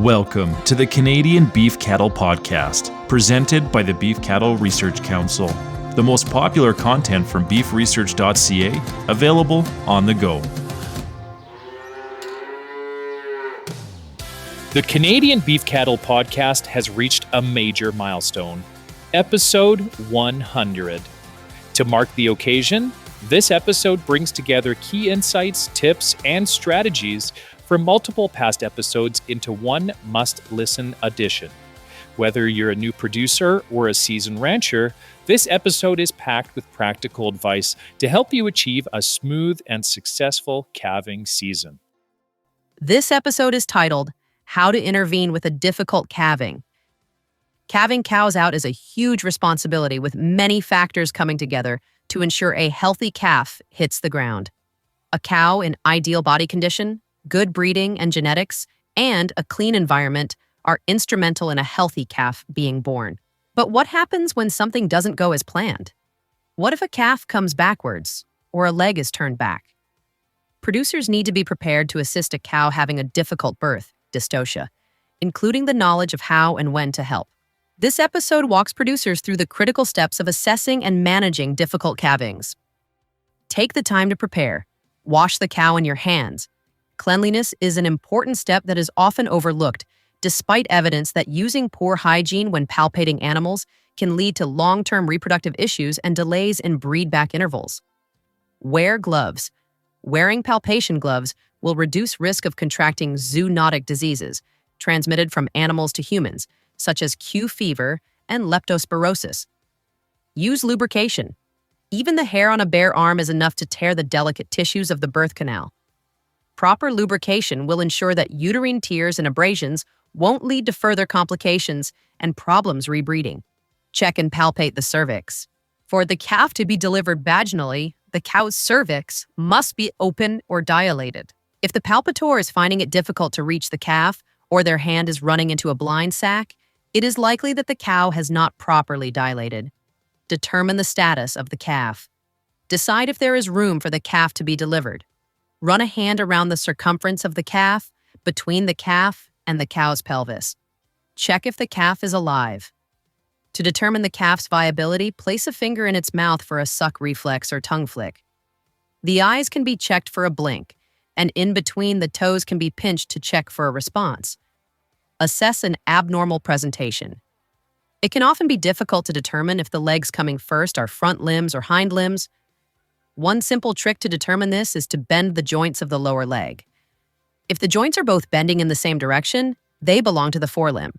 Welcome to the Canadian Beef Cattle Podcast, presented by the Beef Cattle Research Council. The most popular content from beefresearch.ca, available on the go. The Canadian Beef Cattle Podcast has reached a major milestone, episode 100. To mark the occasion, this episode brings together key insights, tips, and strategies from multiple past episodes into one must-listen edition. Whether you're a new producer or a seasoned rancher, this episode is packed with practical advice to help you achieve a smooth and successful calving season. This episode is titled, How to Intervene with a Difficult Calving. Calving cows out is a huge responsibility with many factors coming together to ensure a healthy calf hits the ground. A cow in ideal body condition, good breeding and genetics, and a clean environment are instrumental in a healthy calf being born. But what happens when something doesn't go as planned? What if a calf comes backwards or a leg is turned back? Producers need to be prepared to assist a cow having a difficult birth, dystocia, including the knowledge of how and when to help. This episode walks producers through the critical steps of assessing and managing difficult calvings. Take the time to prepare. Wash the cow in your hands. Cleanliness is an important step that is often overlooked, despite evidence that using poor hygiene when palpating animals can lead to long-term reproductive issues and delays in breed-back intervals. Wear gloves. Wearing palpation gloves will reduce risk of contracting zoonotic diseases transmitted from animals to humans, such as Q fever and leptospirosis. Use lubrication. Even the hair on a bare arm is enough to tear the delicate tissues of the birth canal. Proper lubrication will ensure that uterine tears and abrasions won't lead to further complications and problems rebreeding. Check and palpate the cervix. For the calf to be delivered vaginally, the cow's cervix must be open or dilated. If the palpator is finding it difficult to reach the calf or their hand is running into a blind sac, it is likely that the cow has not properly dilated. Determine the status of the calf. Decide if there is room for the calf to be delivered. Run a hand around the circumference of the calf, between the calf and the cow's pelvis. Check if the calf is alive. To determine the calf's viability, place a finger in its mouth for a suck reflex or tongue flick. The eyes can be checked for a blink, and in between the toes can be pinched to check for a response. Assess an abnormal presentation. It can often be difficult to determine if the legs coming first are front limbs or hind limbs. One simple trick to determine this is to bend the joints of the lower leg. If the joints are both bending in the same direction, they belong to the forelimb.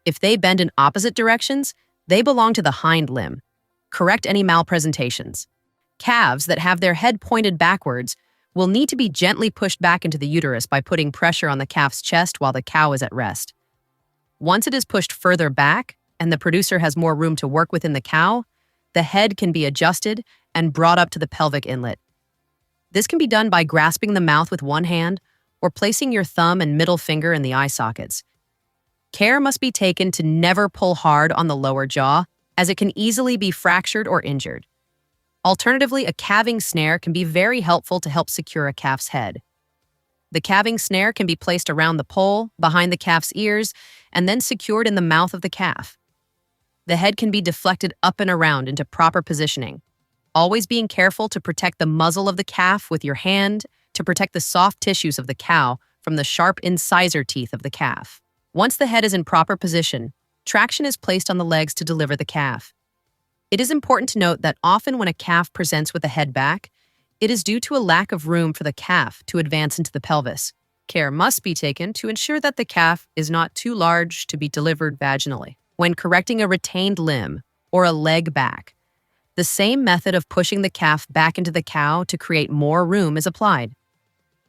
If they bend in opposite directions, they belong to the hind limb. Correct any malpresentations. Calves that have their head pointed backwards will need to be gently pushed back into the uterus by putting pressure on the calf's chest while the cow is at rest. Once it is pushed further back and the producer has more room to work within the cow, the head can be adjusted and brought up to the pelvic inlet. This can be done by grasping the mouth with one hand or placing your thumb and middle finger in the eye sockets. Care must be taken to never pull hard on the lower jaw, as it can easily be fractured or injured. Alternatively, a calving snare can be very helpful to help secure a calf's head. The calving snare can be placed around the pole, behind the calf's ears, and then secured in the mouth of the calf. The head can be deflected up and around into proper positioning, always being careful to protect the muzzle of the calf with your hand to protect the soft tissues of the cow from the sharp incisor teeth of the calf. Once the head is in proper position, traction is placed on the legs to deliver the calf. It is important to note that often when a calf presents with a head back, it is due to a lack of room for the calf to advance into the pelvis. Care must be taken to ensure that the calf is not too large to be delivered vaginally. When correcting a retained limb or a leg back, the same method of pushing the calf back into the cow to create more room is applied.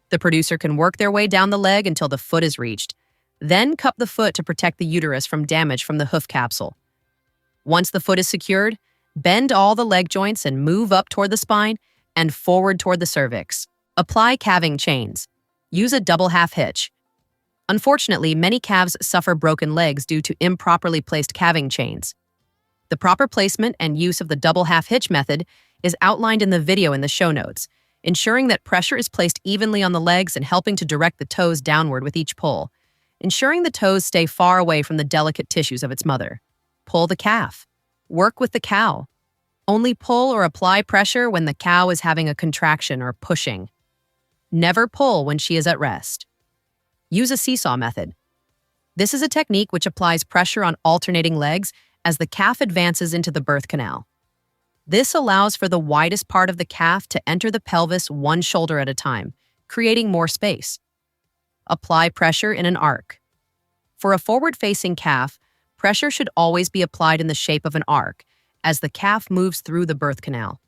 The producer can work their way down the leg until the foot is reached, then cup the foot to protect the uterus from damage from the hoof capsule. Once the foot is secured, bend all the leg joints and move up toward the spine and forward toward the cervix. Apply calving chains. Use a double half hitch. Unfortunately, many calves suffer broken legs due to improperly placed calving chains. The proper placement and use of the double half hitch method is outlined in the video in the show notes, ensuring that pressure is placed evenly on the legs and helping to direct the toes downward with each pull. ensuring the toes stay far away from the delicate tissues of its mother. Pull the calf. Work with the cow. Only pull or apply pressure when the cow is having a contraction or pushing. Never pull when she is at rest. Use a seesaw method. This is a technique which applies pressure on alternating legs as the calf advances into the birth canal. This allows for the widest part of the calf to enter the pelvis one shoulder at a time, creating more space. Apply pressure in an arc. For a forward-facing calf, pressure should always be applied in the shape of an arc as the calf moves through the birth canal.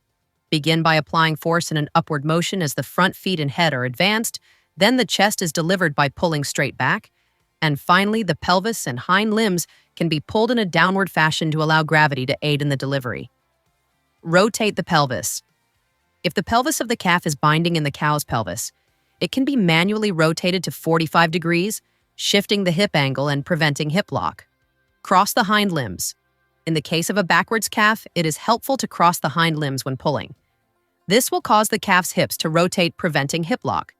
Begin by applying force in an upward motion as the front feet and head are advanced, then the chest is delivered by pulling straight back, and finally the pelvis and hind limbs can be pulled in a downward fashion to allow gravity to aid in the delivery. Rotate the pelvis. If the pelvis of the calf is binding in the cow's pelvis, it can be manually rotated to 45 degrees, shifting the hip angle and preventing hip lock. Cross the hind limbs. In the case of a backwards calf, it is helpful to cross the hind limbs when pulling. This will cause the calf's hips to rotate, preventing hip lock.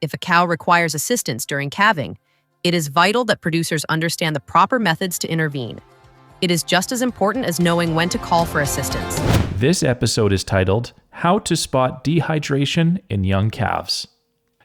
If a cow requires assistance during calving, it is vital that producers understand the proper methods to intervene. It is just as important as knowing when to call for assistance. This episode is titled, How to Spot Dehydration in Young Calves.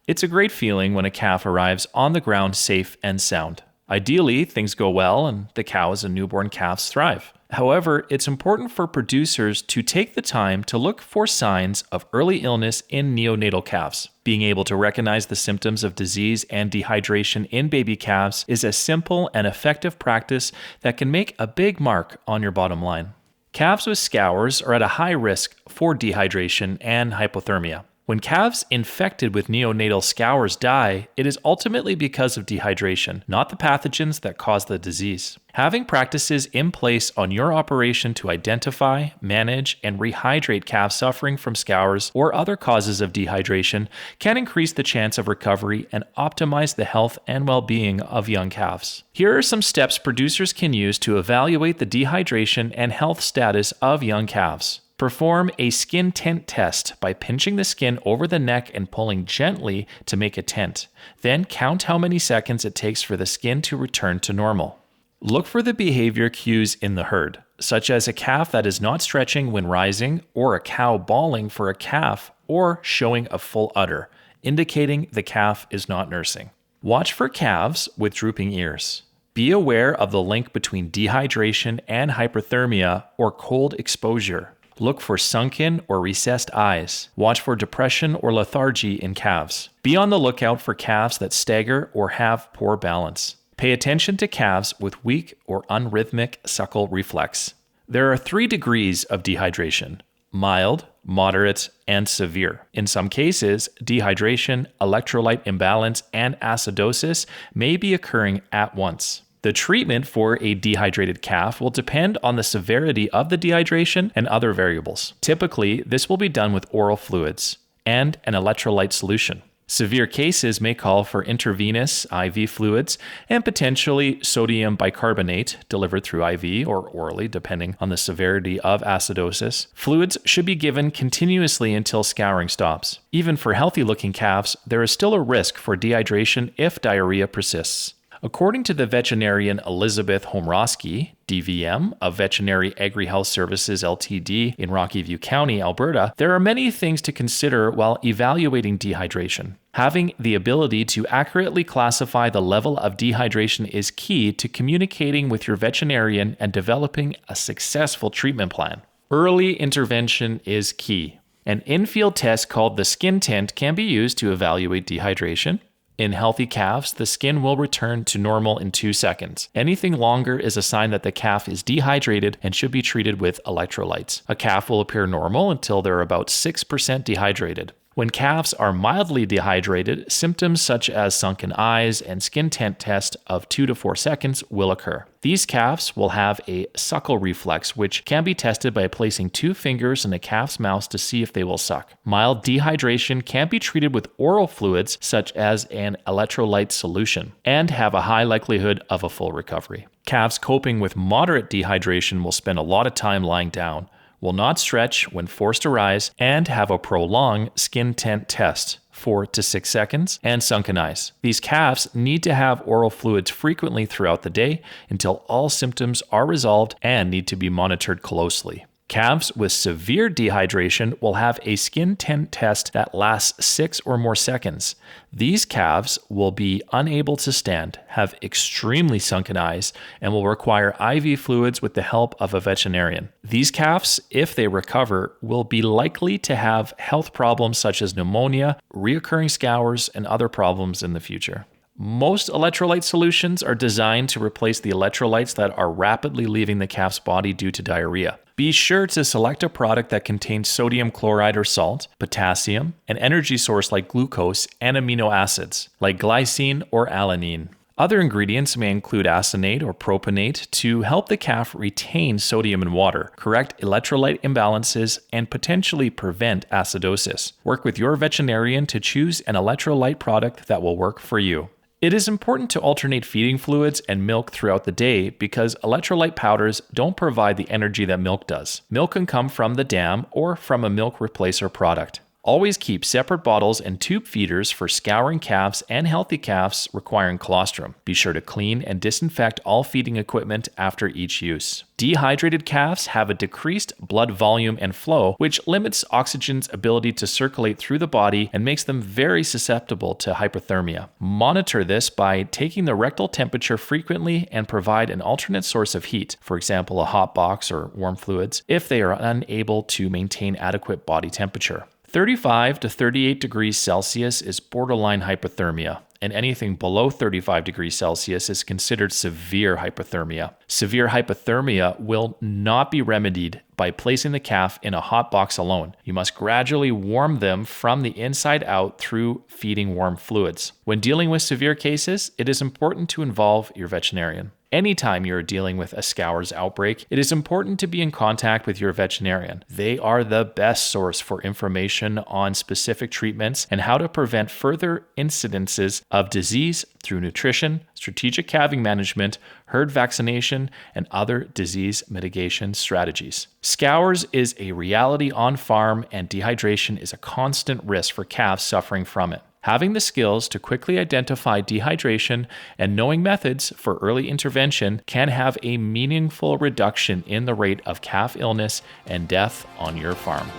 It's a great feeling when a calf arrives on the ground safe and sound. Ideally, things go well and the cows and newborn calves thrive. However, it's important for producers to take the time to look for signs of early illness in neonatal calves. Being able to recognize the symptoms of disease and dehydration in baby calves is a simple and effective practice that can make a big mark on your bottom line. Calves with scours are at a high risk for dehydration and hypothermia. When calves infected with neonatal scours die, it is ultimately because of dehydration, not the pathogens that cause the disease. Having practices in place on your operation to identify, manage, and rehydrate calves suffering from scours or other causes of dehydration can increase the chance of recovery and optimize the health and well-being of young calves. Here are some steps producers can use to evaluate the dehydration and health status of young calves. Perform a skin tent test by pinching the skin over the neck and pulling gently to make a tent. Then count how many seconds it takes for the skin to return to normal. Look for the behavior cues in the herd, such as a calf that is not stretching when rising, or a cow bawling for a calf, or showing a full udder, indicating the calf is not nursing. Watch for calves with drooping ears. Be aware of the link between dehydration and hyperthermia or cold exposure. Look for sunken or recessed eyes. Watch for depression or lethargy in calves. Be on the lookout for calves that stagger or have poor balance. Pay attention to calves with weak or unrhythmic suckle reflex. There are 3 degrees of dehydration: mild, moderate, and severe. In some cases, dehydration, electrolyte imbalance, and acidosis may be occurring at once. The treatment for a dehydrated calf will depend on the severity of the dehydration and other variables. Typically, this will be done with oral fluids and an electrolyte solution. Severe cases may call for intravenous IV fluids and potentially sodium bicarbonate delivered through IV or orally, depending on the severity of acidosis. Fluids should be given continuously until scouring stops. Even for healthy-looking calves, there is still a risk for dehydration if diarrhea persists. According to the veterinarian Elizabeth Homrosky, DVM, of Veterinary Agri-Health Services Ltd. in Rocky View County, Alberta, there are many things to consider while evaluating dehydration. Having the ability to accurately classify the level of dehydration is key to communicating with your veterinarian and developing a successful treatment plan. Early intervention is key. An in-field test called the skin tent can be used to evaluate dehydration. In healthy calves, the skin will return to normal in 2 seconds. Anything longer is a sign that the calf is dehydrated and should be treated with electrolytes. A calf will appear normal until they're about 6% dehydrated. When calves are mildly dehydrated, symptoms such as sunken eyes and skin tent test of 2 to 4 seconds will occur. These calves will have a suckle reflex, which can be tested by placing 2 fingers in a calf's mouth to see if they will suck. Mild dehydration can be treated with oral fluids such as an electrolyte solution and have a high likelihood of a full recovery. Calves coping with moderate dehydration will spend a lot of time lying down, will not stretch when forced to rise, and have a prolonged skin tent test, 4 to 6 seconds, and sunken eyes. These calves need to have oral fluids frequently throughout the day until all symptoms are resolved and need to be monitored closely. Calves with severe dehydration will have a skin tint test that lasts 6 or more seconds. These calves will be unable to stand, have extremely sunken eyes, and will require IV fluids with the help of a veterinarian. These calves, if they recover, will be likely to have health problems such as pneumonia, recurring scours, and other problems in the future. Most electrolyte solutions are designed to replace the electrolytes that are rapidly leaving the calf's body due to diarrhea. Be sure to select a product that contains sodium chloride or salt, potassium, an energy source like glucose, and amino acids like glycine or alanine. Other ingredients may include aconate or propionate to help the calf retain sodium and water, correct electrolyte imbalances, and potentially prevent acidosis. Work with your veterinarian to choose an electrolyte product that will work for you. It is important to alternate feeding fluids and milk throughout the day because electrolyte powders don't provide the energy that milk does. Milk can come from the dam or from a milk replacer product. Always keep separate bottles and tube feeders for scouring calves and healthy calves requiring colostrum. Be sure to clean and disinfect all feeding equipment after each use. Dehydrated calves have a decreased blood volume and flow, which limits oxygen's ability to circulate through the body and makes them very susceptible to hypothermia. Monitor this by taking the rectal temperature frequently and provide an alternate source of heat, for example, a hot box or warm fluids, if they are unable to maintain adequate body temperature. 35 to 38 degrees Celsius is borderline hypothermia, and anything below 35 degrees Celsius is considered severe hypothermia. Severe hypothermia will not be remedied by placing the calf in a hot box alone. You must gradually warm them from the inside out through feeding warm fluids. When dealing with severe cases, it is important to involve your veterinarian. Anytime you're dealing with a Scours outbreak, it is important to be in contact with your veterinarian. They are the best source for information on specific treatments and how to prevent further incidences of disease through nutrition, strategic calving management, herd vaccination, and other disease mitigation strategies. Scours is a reality on farm, and dehydration is a constant risk for calves suffering from it. Having the skills to quickly identify dehydration and knowing methods for early intervention can have a meaningful reduction in the rate of calf illness and death on your farm.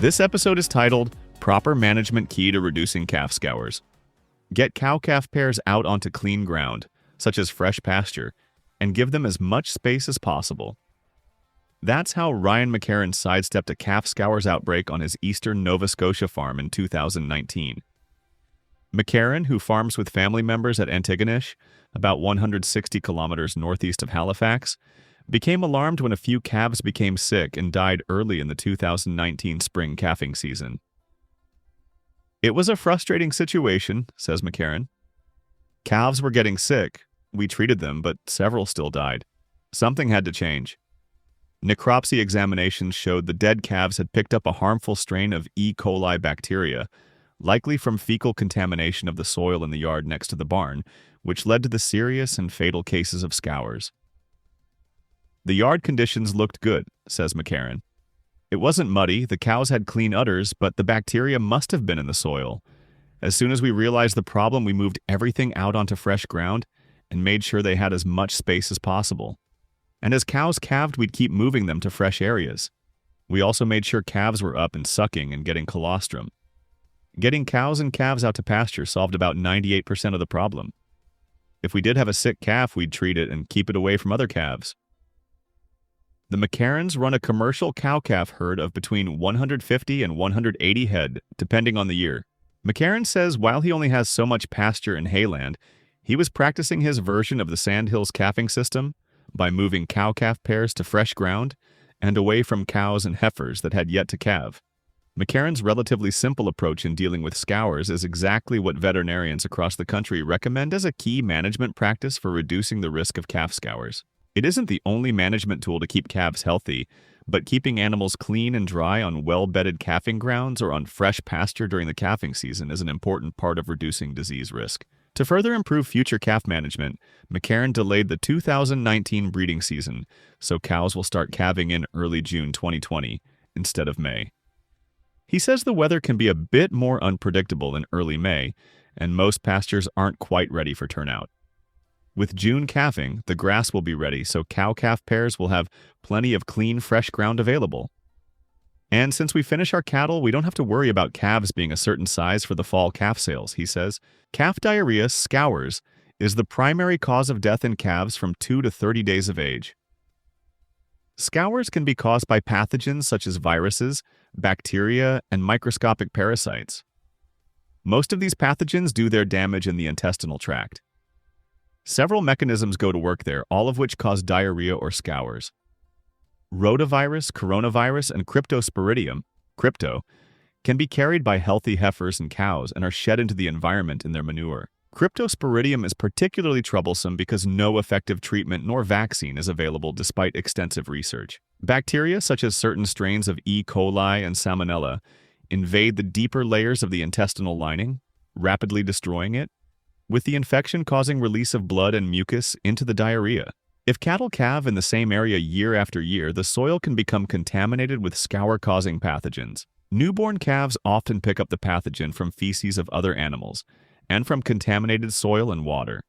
This episode is titled Proper Management Key to Reducing Calf Scours. Get cow-calf pairs out onto clean ground, such as fresh pasture, and give them as much space as possible. That's how Ryan McCarron sidestepped a calf scours outbreak on his eastern Nova Scotia farm in 2019. McCarron, who farms with family members at Antigonish, about 160 kilometers northeast of Halifax, became alarmed when a few calves became sick and died early in the 2019 spring calving season. It was a frustrating situation, says McCarron. Calves were getting sick. We treated them, but several still died. Something had to change. Necropsy examinations showed the dead calves had picked up a harmful strain of E. coli bacteria, likely from fecal contamination of the soil in the yard next to the barn, which led to the serious and fatal cases of scours. The yard conditions looked good, says McCarron. It wasn't muddy, the cows had clean udders, but the bacteria must have been in the soil. As soon as we realized the problem, we moved everything out onto fresh ground and made sure they had as much space as possible. And as cows calved, we'd keep moving them to fresh areas. We also made sure calves were up and sucking and getting colostrum. Getting cows and calves out to pasture solved about 98% of the problem. If we did have a sick calf, we'd treat it and keep it away from other calves. The McCarrons run a commercial cow-calf herd of between 150 and 180 head, depending on the year. McCarron says while he only has so much pasture and hayland, he was practicing his version of the Sandhills calving system by moving cow-calf pairs to fresh ground and away from cows and heifers that had yet to calve. McCarron's relatively simple approach in dealing with scours is exactly what veterinarians across the country recommend as a key management practice for reducing the risk of calf scours. It isn't the only management tool to keep calves healthy, but keeping animals clean and dry on well-bedded calving grounds or on fresh pasture during the calving season is an important part of reducing disease risk. To further improve future calf management, McCarron delayed the 2019 breeding season, so cows will start calving in early June 2020 instead of May. He says the weather can be a bit more unpredictable in early May, and most pastures aren't quite ready for turnout. With June calving, the grass will be ready, so cow-calf pairs will have plenty of clean, fresh ground available. And since we finish our cattle, we don't have to worry about calves being a certain size for the fall calf sales, he says. Calf diarrhea, Scours, is the primary cause of death in calves from 2 to 30 days of age. Scours can be caused by pathogens such as viruses, bacteria, and microscopic parasites. Most of these pathogens do their damage in the intestinal tract. Several mechanisms go to work there, all of which cause diarrhea or scours. Rotavirus, coronavirus, and cryptosporidium, crypto, can be carried by healthy heifers and cows and are shed into the environment in their manure. Cryptosporidium is particularly troublesome because no effective treatment nor vaccine is available despite extensive research. Bacteria such as certain strains of E. coli and Salmonella invade the deeper layers of the intestinal lining, rapidly destroying it, with the infection causing release of blood and mucus into the diarrhea. If cattle calve in the same area year after year, the soil can become contaminated with scour-causing pathogens. Newborn calves often pick up the pathogen from feces of other animals and from contaminated soil and water.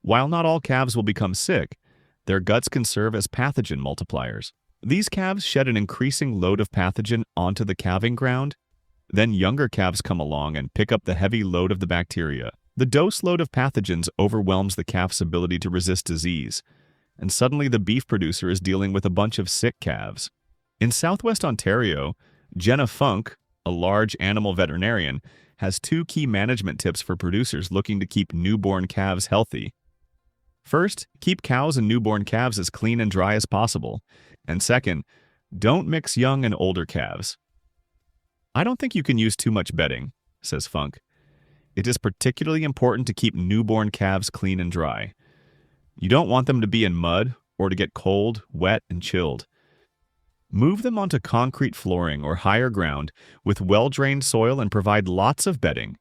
While not all calves will become sick, their guts can serve as pathogen multipliers. These calves shed an increasing load of pathogen onto the calving ground. Then younger calves come along and pick up the heavy load of the bacteria. The dose load of pathogens overwhelms the calf's ability to resist disease, and suddenly the beef producer is dealing with a bunch of sick calves. In southwest Ontario, Jenna Funk, a large animal veterinarian, has 2 key management tips for producers looking to keep newborn calves healthy. First, keep cows and newborn calves as clean and dry as possible. And second, don't mix young and older calves. I don't think you can use too much bedding, says Funk. It is particularly important to keep newborn calves clean and dry. You don't want them to be in mud or to get cold, wet, and chilled. Move them onto concrete flooring or higher ground with well-drained soil and provide lots of bedding.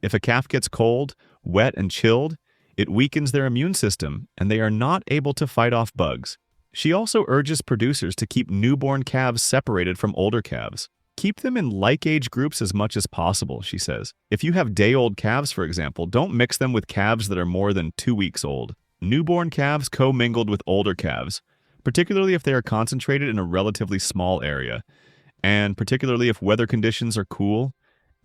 If a calf gets cold, wet, and chilled, it weakens their immune system and they are not able to fight off bugs. She also urges producers to keep newborn calves separated from older calves. Keep them in like-age groups as much as possible, she says. If you have day-old calves, for example, don't mix them with calves that are more than 2 weeks old. Newborn calves commingled with older calves, particularly if they are concentrated in a relatively small area, and particularly if weather conditions are cool,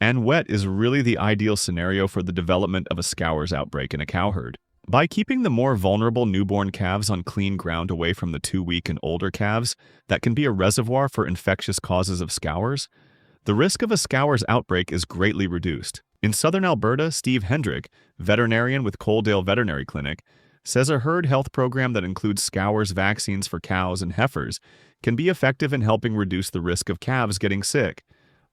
and wet is really the ideal scenario for the development of a scours outbreak in a cow herd. By keeping the more vulnerable newborn calves on clean ground away from the 2-week and older calves that can be a reservoir for infectious causes of scours, the risk of a scours outbreak is greatly reduced. In southern Alberta, Steve Hendrick, veterinarian with Coaldale Veterinary Clinic, says a herd health program that includes scours vaccines for cows and heifers can be effective in helping reduce the risk of calves getting sick.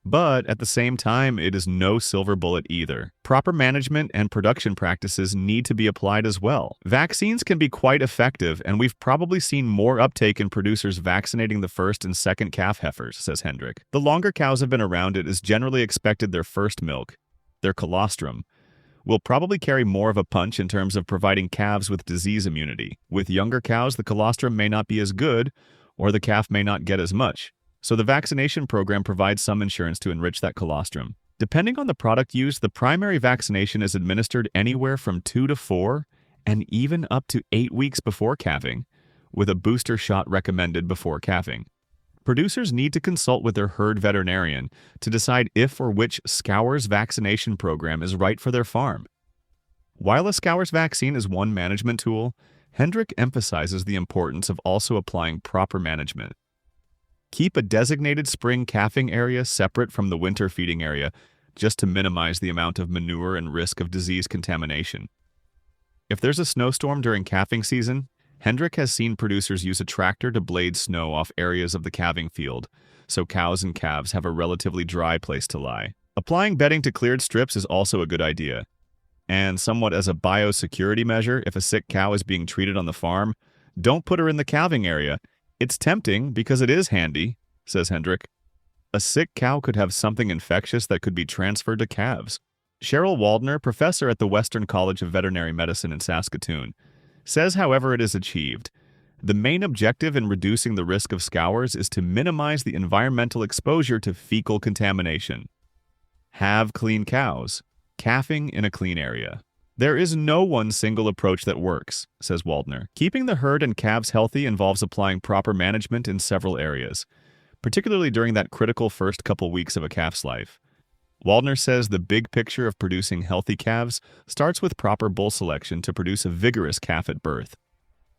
But at the same time, it is no silver bullet either. Proper management and production practices need to be applied as well. Vaccines can be quite effective, and we've probably seen more uptake in producers vaccinating the first and second calf heifers, says Hendrick. The longer cows have been around, it is generally expected their first milk, their colostrum, will probably carry more of a punch in terms of providing calves with disease immunity. With younger cows, the colostrum may not be as good, or the calf may not get as much. So the vaccination program provides some insurance to enrich that colostrum. Depending on the product used, the primary vaccination is administered anywhere from 2 to 4 and even up to 8 weeks before calving, with a booster shot recommended before calving. Producers need to consult with their herd veterinarian to decide if or which scours vaccination program is right for their farm. While a scours vaccine is one management tool, Hendrick emphasizes the importance of also applying proper management. Keep a designated spring calving area separate from the winter feeding area just to minimize the amount of manure and risk of disease contamination. If there's a snowstorm during calving season, Hendrick has seen producers use a tractor to blade snow off areas of the calving field, so cows and calves have a relatively dry place to lie. Applying bedding to cleared strips is also a good idea. And somewhat as a biosecurity measure, if a sick cow is being treated on the farm, don't put her in the calving area. It's tempting because it is handy, says Hendrick. A sick cow could have something infectious that could be transferred to calves. Cheryl Waldner, professor at the Western College of Veterinary Medicine in Saskatoon, says however it is achieved, The main objective in reducing the risk of scours is to minimize the environmental exposure to fecal contamination. Have clean cows. Calving in a clean area. There is no one single approach that works, says Waldner. Keeping the herd and calves healthy involves applying proper management in several areas, particularly during that critical first couple weeks of a calf's life. Waldner says the big picture of producing healthy calves starts with proper bull selection to produce a vigorous calf at birth.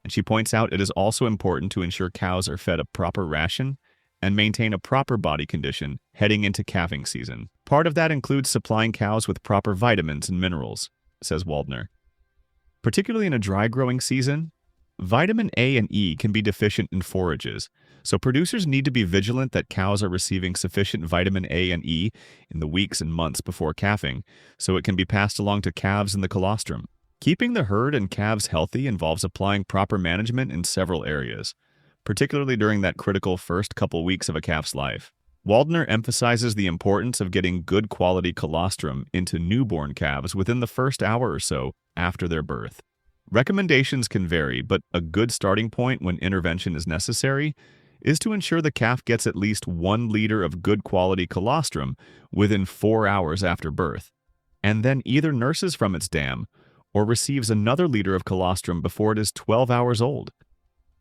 And she points out it is also important to ensure cows are fed a proper ration and maintain a proper body condition heading into calving season. Part of that includes supplying cows with proper vitamins and minerals, says Waldner. Particularly in a dry growing season, vitamin A and E can be deficient in forages, so producers need to be vigilant that cows are receiving sufficient vitamin A and E in the weeks and months before calving, so it can be passed along to calves in the colostrum. Keeping the herd and calves healthy involves applying proper management in several areas, particularly during that critical first couple weeks of a calf's life. Waldner emphasizes the importance of getting good quality colostrum into newborn calves within the first hour or so after their birth. Recommendations can vary, but a good starting point when intervention is necessary is to ensure the calf gets at least 1 liter of good quality colostrum within 4 hours after birth, and then either nurses from its dam or receives another liter of colostrum before it is 12 hours old.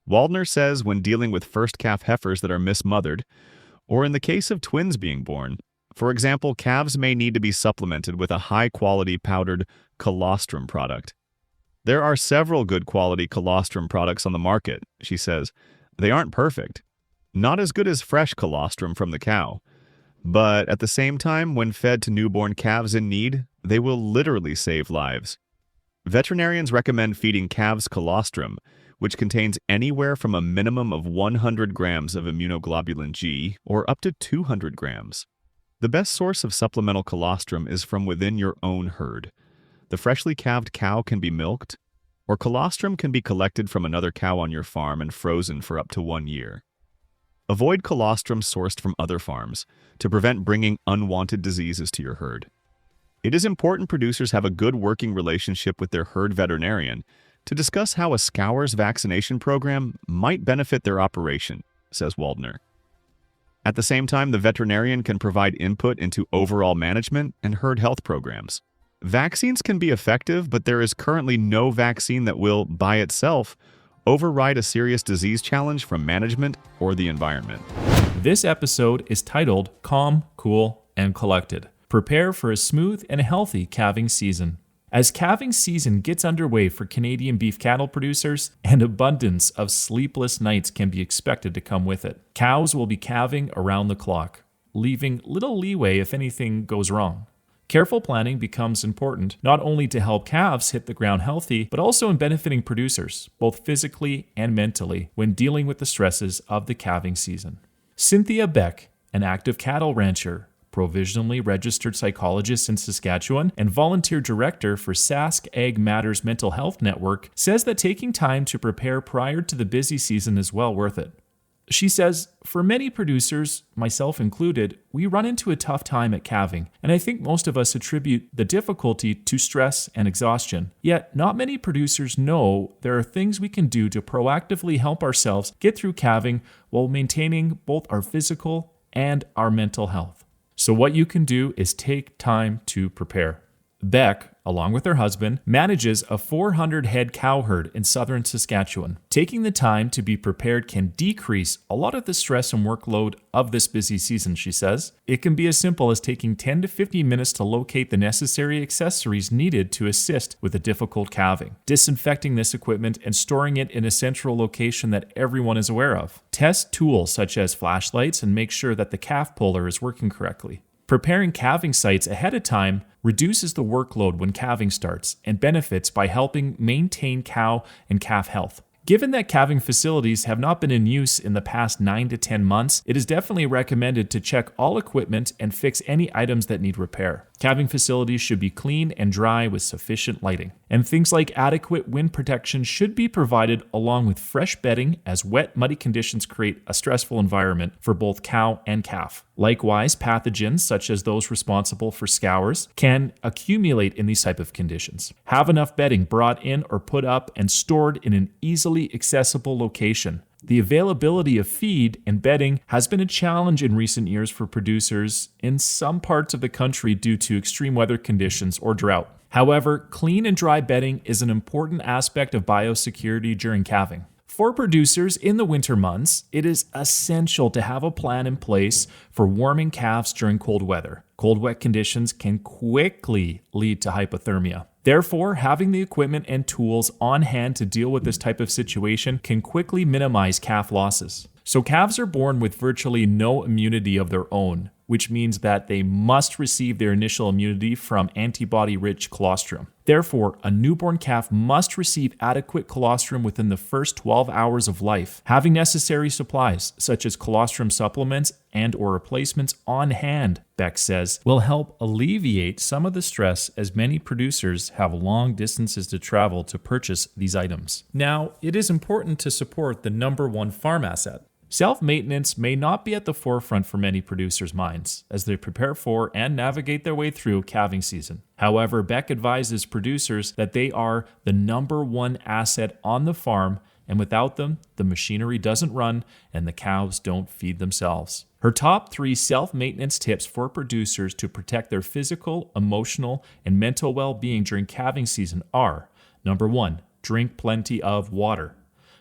Waldner says when dealing with first calf heifers that are mismothered, or in the case of twins being born, for example, calves may need to be supplemented with a high-quality powdered colostrum product. There are several good quality colostrum products on the market, she says. They aren't perfect. Not as good as fresh colostrum from the cow. But at the same time, when fed to newborn calves in need, they will literally save lives. Veterinarians recommend feeding calves colostrum, which contains anywhere from a minimum of 100 grams of immunoglobulin G or up to 200 grams. The best source of supplemental colostrum is from within your own herd. The freshly calved cow can be milked, or colostrum can be collected from another cow on your farm and frozen for up to 1 year. Avoid colostrum sourced from other farms to prevent bringing unwanted diseases to your herd. It is important producers have a good working relationship with their herd veterinarian to discuss how a Scours vaccination program might benefit their operation, says Waldner. At the same time, the veterinarian can provide input into overall management and herd health programs. Vaccines can be effective, but there is currently no vaccine that will, by itself, override a serious disease challenge from management or the environment. This episode is titled Calm, Cool, and Collected. Prepare for a smooth and healthy calving season. As calving season gets underway for Canadian beef cattle producers, an abundance of sleepless nights can be expected to come with it. Cows will be calving around the clock, leaving little leeway if anything goes wrong. Careful planning becomes important, not only to help calves hit the ground healthy, but also in benefiting producers, both physically and mentally, when dealing with the stresses of the calving season. Cynthia Beck, an active cattle rancher, provisionally registered psychologist in Saskatchewan, and volunteer director for Sask Ag Matters Mental Health Network, says that taking time to prepare prior to the busy season is well worth it. She says, for many producers, myself included, we run into a tough time at calving, and I think most of us attribute the difficulty to stress and exhaustion. Yet, not many producers know there are things we can do to proactively help ourselves get through calving while maintaining both our physical and our mental health. So what you can do is take time to prepare. Beck, along with her husband, manages a 400-head cow herd in southern Saskatchewan. Taking the time to be prepared can decrease a lot of the stress and workload of this busy season, she says. It can be as simple as taking 10 to 15 minutes to locate the necessary accessories needed to assist with a difficult calving, disinfecting this equipment and storing it in a central location that everyone is aware of. Test tools such as flashlights and make sure that the calf puller is working correctly. Preparing calving sites ahead of time reduces the workload when calving starts and benefits by helping maintain cow and calf health. Given that calving facilities have not been in use in the past 9 to 10 months, it is definitely recommended to check all equipment and fix any items that need repair. Calving facilities should be clean and dry with sufficient lighting. And things like adequate wind protection should be provided along with fresh bedding, as wet, muddy conditions create a stressful environment for both cow and calf. Likewise, pathogens such as those responsible for scours can accumulate in these type of conditions. Have enough bedding brought in or put up and stored in an easily accessible location. The availability of feed and bedding has been a challenge in recent years for producers in some parts of the country due to extreme weather conditions or drought. However, clean and dry bedding is an important aspect of biosecurity during calving. For producers in the winter months, it is essential to have a plan in place for warming calves during cold weather. Cold, wet conditions can quickly lead to hypothermia. Therefore, having the equipment and tools on hand to deal with this type of situation can quickly minimize calf losses. So calves are born with virtually no immunity of their own, which means that they must receive their initial immunity from antibody-rich colostrum. Therefore, a newborn calf must receive adequate colostrum within the first 12 hours of life. Having necessary supplies, such as colostrum supplements and/or replacements on hand, Beck says, will help alleviate some of the stress, as many producers have long distances to travel to purchase these items. Now, it is important to support the number one farm asset. Self-maintenance may not be at the forefront for many producers' minds as they prepare for and navigate their way through calving season. However, Beck advises producers that they are the number one asset on the farm, and without them, the machinery doesn't run and the cows don't feed themselves. Her top 3 self-maintenance tips for producers to protect their physical, emotional, and mental well-being during calving season are: number 1, drink plenty of water.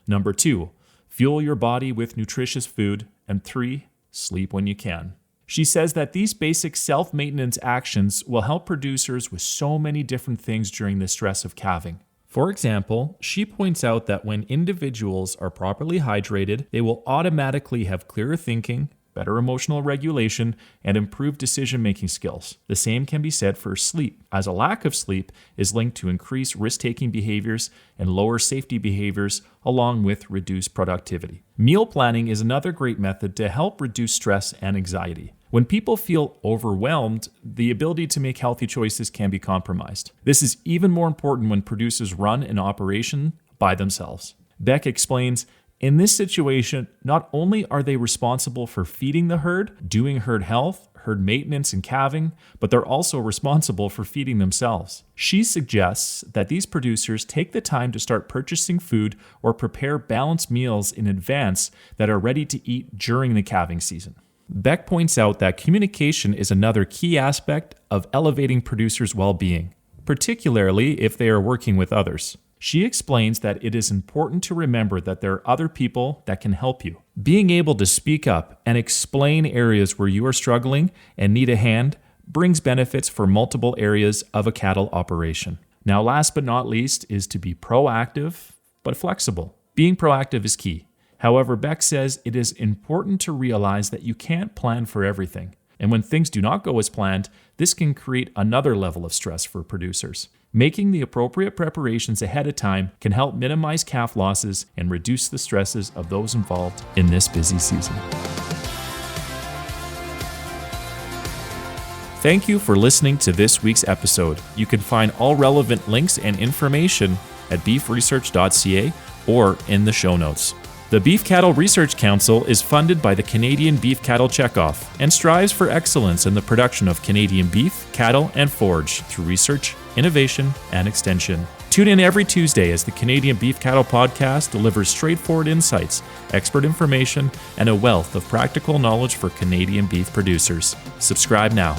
Number 2, fuel your body with nutritious food. And 3, sleep when you can. She says that these basic self-maintenance actions will help producers with so many different things during the stress of calving. For example, she points out that when individuals are properly hydrated, they will automatically have clearer thinking, better emotional regulation, and improved decision-making skills. The same can be said for sleep, as a lack of sleep is linked to increased risk-taking behaviors and lower safety behaviors, along with reduced productivity. Meal planning is another great method to help reduce stress and anxiety. When people feel overwhelmed, the ability to make healthy choices can be compromised. This is even more important when producers run an operation by themselves. Beck explains, in this situation, not only are they responsible for feeding the herd, doing herd health, herd maintenance, and calving, but they're also responsible for feeding themselves. She suggests that these producers take the time to start purchasing food or prepare balanced meals in advance that are ready to eat during the calving season. Beck points out that communication is another key aspect of elevating producers' well-being, particularly if they are working with others. She explains that it is important to remember that there are other people that can help you. Being able to speak up and explain areas where you are struggling and need a hand brings benefits for multiple areas of a cattle operation. Now, last but not least is to be proactive but flexible. Being proactive is key. However, Beck says it is important to realize that you can't plan for everything. And when things do not go as planned, this can create another level of stress for producers. Making the appropriate preparations ahead of time can help minimize calf losses and reduce the stresses of those involved in this busy season. Thank you for listening to this week's episode. You can find all relevant links and information at beefresearch.ca or in the show notes. The Beef Cattle Research Council is funded by the Canadian Beef Cattle Checkoff and strives for excellence in the production of Canadian beef, cattle, and forage through research, innovation, and extension. Tune in every Tuesday as the Canadian Beef Cattle Podcast delivers straightforward insights, expert information, and a wealth of practical knowledge for Canadian beef producers. Subscribe now.